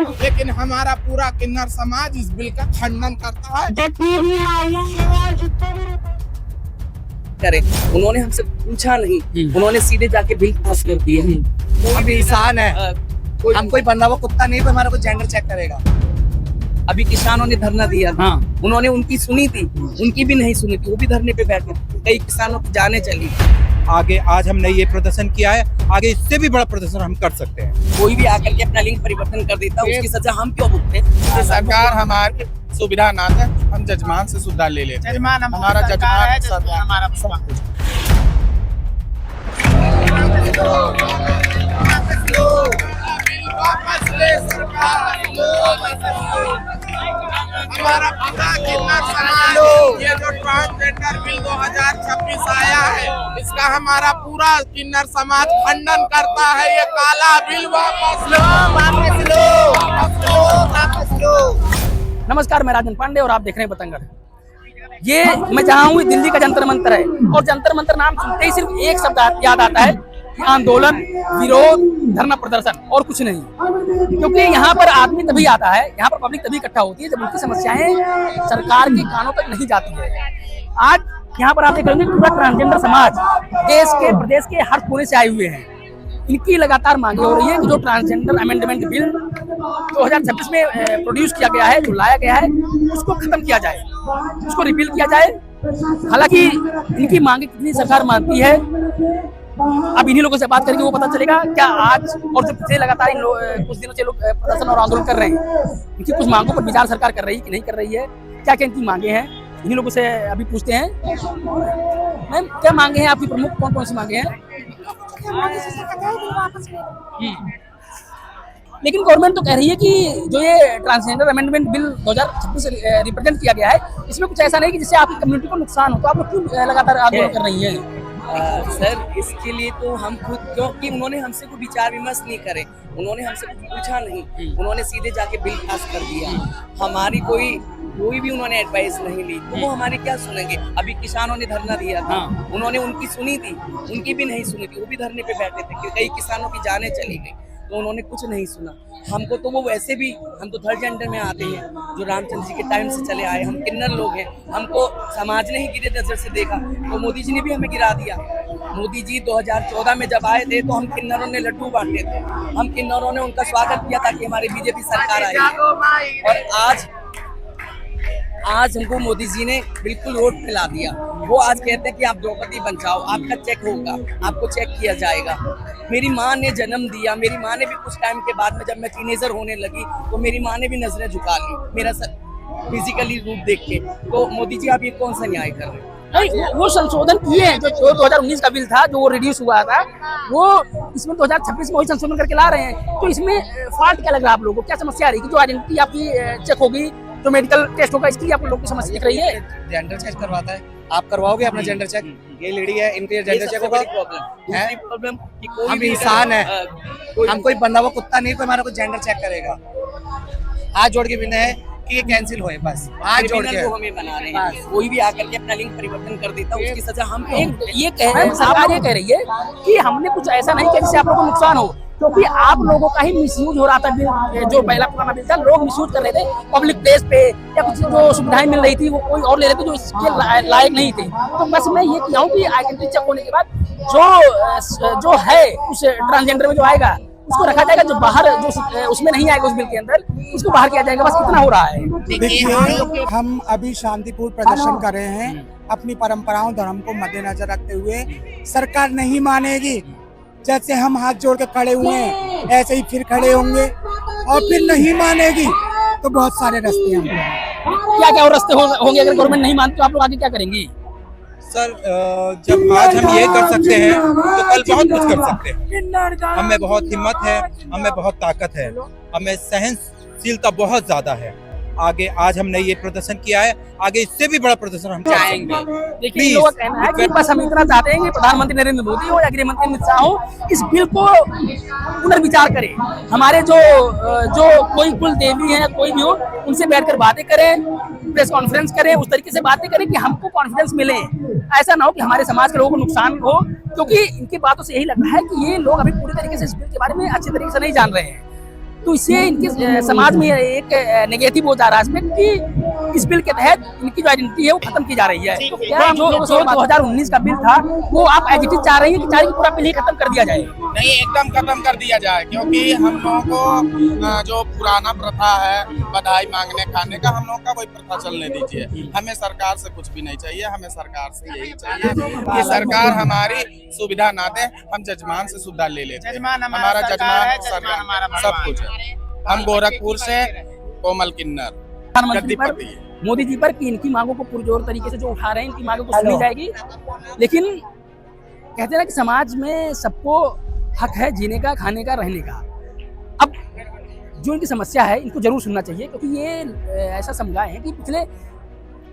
लेकिन हमारा पूरा किन्नर समाज इस बिल का खंडन करता है। करे उन्होंने हमसे पूछा नहीं, उन्होंने सीधे जाके बिल पास कर दिए। हम इंसान है, हम कोई बंदा वो कुत्ता नहीं, कोई हमारा कोई जेंडर चेक करेगा। अभी किसानों ने धरना दिया था, उन्होंने उनकी सुनी थी, उनकी भी नहीं सुनी थी, वो भी धरने पे बैठे। कई किसानों की जाने चली। आगे आज हमने ये प्रदर्शन किया है, आगे इससे भी बड़ा प्रदर्शन हम कर सकते हैं। कोई भी आकर के अपना लिंग परिवर्तन कर देता है, उसकी सजा हम क्यों भुगते? सरकार हमारी सुविधा ना दे, हम जजमान से सुविधा ले लेते हैं। हमारा जजमान हमारा हमारा पूरा किन्नर समाज, ये जो ट्रांसजेंडर बिल 2026 आया है, इसका हमारा पूरा किन्नर समाज खंडन करता है। ये काला बिल वापस लो, वापस लो, वापस लो। नमस्कार, मैं राजन पांडे और आप देख रहे हैं बतंगड़। ये मैं जहाँ हूँ दिल्ली का जंतर मंतर है, और जंतर मंतर नाम सुनते ही सिर्फ एक शब्द याद आता है कि आंदोलन, विरोध, धरना प्रदर्शन, और कुछ नहीं। क्योंकि यहाँ पर आदमी तभी आता है, यहाँ पर पब्लिक तभी इकट्ठा होती है जब उनकी समस्याएं सरकार के कानों तक नहीं जाती है। आज यहाँ पर आप देख रहे होंगे पूरा ट्रांसजेंडर समाज देश के प्रदेश के हर कोने से आए हुए हैं। इनकी लगातार मांगे हो रही है कि जो ट्रांसजेंडर अमेंडमेंट बिल 2026 में प्रोड्यूस किया गया है, जो लाया गया है, उसको खत्म किया जाए, उसको रिपील किया जाए। हालांकि इनकी मांगे कितनी सरकार मानती है, अब इन्हीं लोगों से बात करके वो पता चलेगा। क्या आज और जो पिछले लगातार कुछ दिनों से लोग प्रदर्शन और आंदोलन कर रहे हैं, इनकी कुछ मांगों पर विचार सरकार कर रही है कि नहीं कर रही है, क्या क्या इनकी मांगे हैं, इन्हीं लोगों से अभी पूछते हैं। मैम, क्या मांगे हैं आपकी, प्रमुख कौन कौन सी मांगे हैं? लेकिन गवर्नमेंट तो कह रही है कि जो ये ट्रांसजेंडर अमेंडमेंट बिल 2026 रिप्रेजेंट किया गया है, इसमें कुछ ऐसा नहीं कि जिससे आपकी कम्युनिटी को नुकसान हो, तो आप लोग क्यों लगातार आंदोलन कर रही है? सर, इसके लिए तो हम खुद, क्योंकि उन्होंने हमसे कोई विचार विमर्श नहीं करे, उन्होंने हमसे कुछ पूछा नहीं, उन्होंने सीधे जाके बिल पास कर दिया। हमारी कोई भी उन्होंने एडवाइस नहीं ली, तो वो हमारे क्या सुनेंगे? अभी किसानों ने धरना दिया था, उन्होंने उनकी सुनी थी, उनकी भी नहीं सुनी थी, वो भी धरने पे बैठे थे। कई किसानों की जाने चली गई, तो उन्होंने कुछ नहीं सुना। हमको तो वो वैसे भी, हम तो थर्ड जेंडर में आते हैं, जो रामचंद्र जी के टाइम से चले आए, हम किन्नर लोग हैं। हमको समाज ने ही गिरे नजर से देखा, तो मोदी जी ने भी हमें गिरा दिया। मोदी जी 2014 में जब आए थे, तो हम किन्नरों ने लड्डू बांटे थे, हम किन्नरों ने उनका स्वागत किया था कि हमारी बीजेपी सरकार आई। और आज हमको मोदी जी ने बिल्कुल रोड पे ला दिया। वो आज कहते हैं कि आप द्रौपदी बन जाओ, आपका चेक होगा, आपको चेक किया जाएगा। मेरी माँ ने जन्म दिया, मेरी माँ ने भी कुछ टाइम के बाद में, जब मैं टीनेजर होने लगी, तो मेरी माँ ने भी नजरें झुका ली मेरा फिजिकली रूप देख के। तो मोदी जी, आप ये कौन सा न्याय कर रहे हैं? नहीं, वो संशोधन किए हैं, जो 2019 का बिल था, जो वो रिड्यूस हुआ था, वो इसमें 2026 में वही संशोधन करके ला रहे हैं। तो इसमें फॉल्ट क्या लग रहा है आप लोगों को? क्या समस्या आ रही है कि जो आइडेंटिटी आपकी चेक होगी, जो मेडिकल टेस्ट होगा, इसकी आप लोगों को समस्या दिख रही है? जेंडर चेक करवाता है, आप करवाओगे अपना जेंडर चेक? ये लेडी है, इनके जेंडर चेक होगा। प्रॉब्लम कि कोई हम इंसान है, हम कोई बंदा वो कुत्ता नहीं, कोई हमारा कोई जेंडर चेक करेगा। हाथ जोड़ के बिना है कि ये कैंसिल होए, बस हाथ जोड़ के हमें बना रहे हैं। कोई भी आकर के अपना लिंग परिवर्तन कर देता है, उसकी सजा हम ये कह रहे हैं, सरकार ये कह रही है कि हमने कुछ ऐसा नहीं किया जिससे आप लोगों को नुकसान हो, क्योंकि आप लोगों का ही मिसयूज हो रहा था। जो पहला पुराना बिल था, लोग मिसयूज कर रहे थे पब्लिक प्लेस पे, या कुछ जो सुविधाएं मिल रही थी वो कोई और ले रहे थे जो इसके लायक नहीं थे। तो बस मैं ये किया हूँ कि आइडेंटिटी चेक होने के बाद जो है उस ट्रांसजेंडर में जो आएगा, उसको रखा जाएगा, जो बाहर जो उसमें नहीं आएगा उस बिल के अंदर, उसको बाहर किया जाएगा। बस इतना हो रहा है। देखिए, हम अभी शांतिपूर्ण प्रदर्शन कर रहे हैं, अपनी परंपराओं, धर्म को मद्देनजर रखते हुए। सरकार नहीं मानेगी, जैसे हम हाथ जोड़ के खड़े हुए हैं ऐसे ही फिर खड़े होंगे, और फिर नहीं मानेगी तो बहुत सारे रास्ते होंगे। क्या क्या और रास्ते होंगे अगर गवर्नमेंट नहीं मानती? तो आप लोग आगे क्या करेंगी? सर, जब आज हम ये कर सकते हैं, तो कल बहुत कुछ कर सकते हैं। हमें बहुत हिम्मत है, हमें बहुत ताकत है, हमें सहनशीलता बहुत ज्यादा है। आगे आज हमने ये प्रदर्शन किया है, आगे इससे भी बड़ा प्रदर्शन हम जाएंगे। देखिए, लोगों का कहना है कि बस हम इतना चाहते हैं कि प्रधानमंत्री नरेंद्र मोदी हो या गृह मंत्री अमित शाह हो, इस बिल को पुनर्विचार करें। हमारे जो कोई कुल देवी है, कोई भी हो, उनसे बैठकर बातें करें, प्रेस कॉन्फ्रेंस करें, उस तरीके से बातें करें कि हमको कॉन्फिडेंस मिले। ऐसा ना हो कि हमारे समाज के लोगों को नुकसान हो, क्योंकि इनकी बातों से यही लग रहा है कि ये लोग अभी पूरी तरीके से इस बिल के बारे में अच्छे तरीके से नहीं जान रहे हैं। तो इससे इनके समाज में एक नेगेटिव हो जा रहा है एस्पेक्ट कि इस बिल के तहत इनकी जो आइडेंटिटी है वो खत्म की जा रही है। तो क्या जो 2019 का बिल था वो आप एज इट इज चाह रही है कि चाहे पूरा बिल ही खत्म कर दिया जाए? नहीं, एकदम खत्म कर दिया जाए, क्योंकि हम लोगों को जो पुराना प्रथा है बधाई मांगने खाने का, हम लोगों का कोई प्रथा चलने दीजिए। हमें सरकार से कुछ भी नहीं चाहिए, हमें सरकार से यही चाहिए कि सरकार हमारी सुविधा ना दे, हम जजमान से सुविधा ले लेते हैं। हमारा जजमान सरकार सब कुछ है। हम गोरखपुर से कोमल किन्नर प्रधानमंत्री पर, मोदी जी पर कि इनकी मांगों को पुरजोर तरीके से जो उठा रहे हैं इनकी मांगों को सुनी जाएगी, लेकिन कहते हैं ना कि समाज में सबको हक है जीने का, खाने का, रहने का। अब जो इनकी समस्या है इनको जरूर सुनना चाहिए, क्योंकि ये ऐसा समुदाय है कि पिछले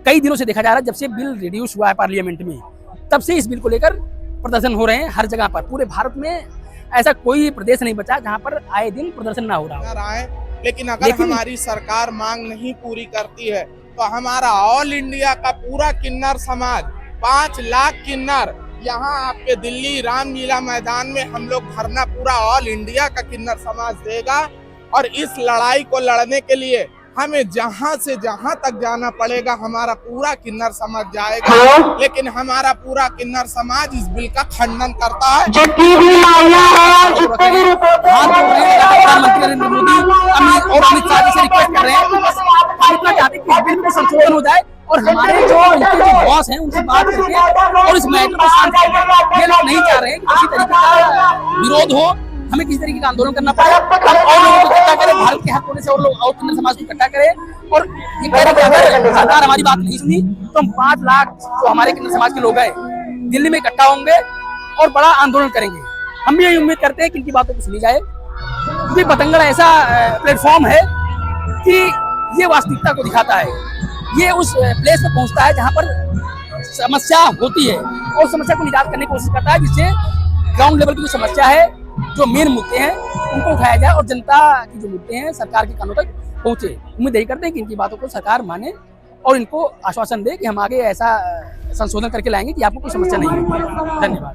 कई दिनों से देखा जा रहा है, जब से बिल रिड्यूस हुआ है पार्लियामेंट में, तब से इस बिल को लेकर प्रदर्शन हो रहे हैं हर जगह पर। पूरे भारत में ऐसा कोई प्रदेश नहीं बचा जहां पर आए दिन प्रदर्शन ना हो रहा हो। लेकिन अगर हमारी सरकार मांग नहीं पूरी करती है तो हमारा ऑल इंडिया का पूरा किन्नर समाज 5 लाख किन्नर यहाँ आपके दिल्ली रामलीला मैदान में हम लोग धरना पूरा ऑल इंडिया का किन्नर समाज देगा। और इस लड़ाई को लड़ने के लिए हमें जहां से जहां तक जाना पड़ेगा हमारा पूरा किन्नर समाज जाएगा, लेकिन हमारा पूरा किन्नर समाज इस बिल का खंडन करता है। प्रधानमंत्री नरेंद्र मोदी और अमित शाह जी से रिक्वेस्ट कर रहे हैं कि बस हम इतना चाहते हैं कि इस बिल में संशोधन हो जाए और हमारे जो इनके जो बॉस हैं उनसे बात करके और इस मैटर को शांत करें। ये लोग नहीं चाह रहे हैं कि किसी तरीके का विरोध हो, हमें किसी तरीके का आंदोलन करना पड़े, हम और लोगों को इकट्ठा करें, भारत के हर कोने से और लोग और किन्नर समाज को इकट्ठा करें और ये कह रहे कि अगर सरकार हमारी बात नहीं सुनी तो हम 5 लाख जो हमारे किन्नर समाज के लोग हैं दिल्ली में इकट्ठा होंगे और बड़ा आंदोलन करेंगे। हम भी यही उम्मीद करते हैं कि इनकी बातों को सुनी जाए, क्योंकि पतंगड़ ऐसा प्लेटफॉर्म है कि ये वास्तविकता को दिखाता है। ये उस प्लेस पे पहुंचता है जहां पर समस्या होती है और समस्या को निजात करने की कोशिश करता है, जिससे ग्राउंड लेवल की जो समस्या है, जो मेन मुद्दे हैं उनको उठाया जाए और जनता की जो मुद्दे हैं सरकार के कानों तक पहुंचे। उम्मीद यही करते हैं कि इनकी बातों को सरकार माने और इनको आश्वासन दे कि हम आगे ऐसा संशोधन करके लाएंगे कि आपको कोई समस्या नहीं होगी। धन्यवाद।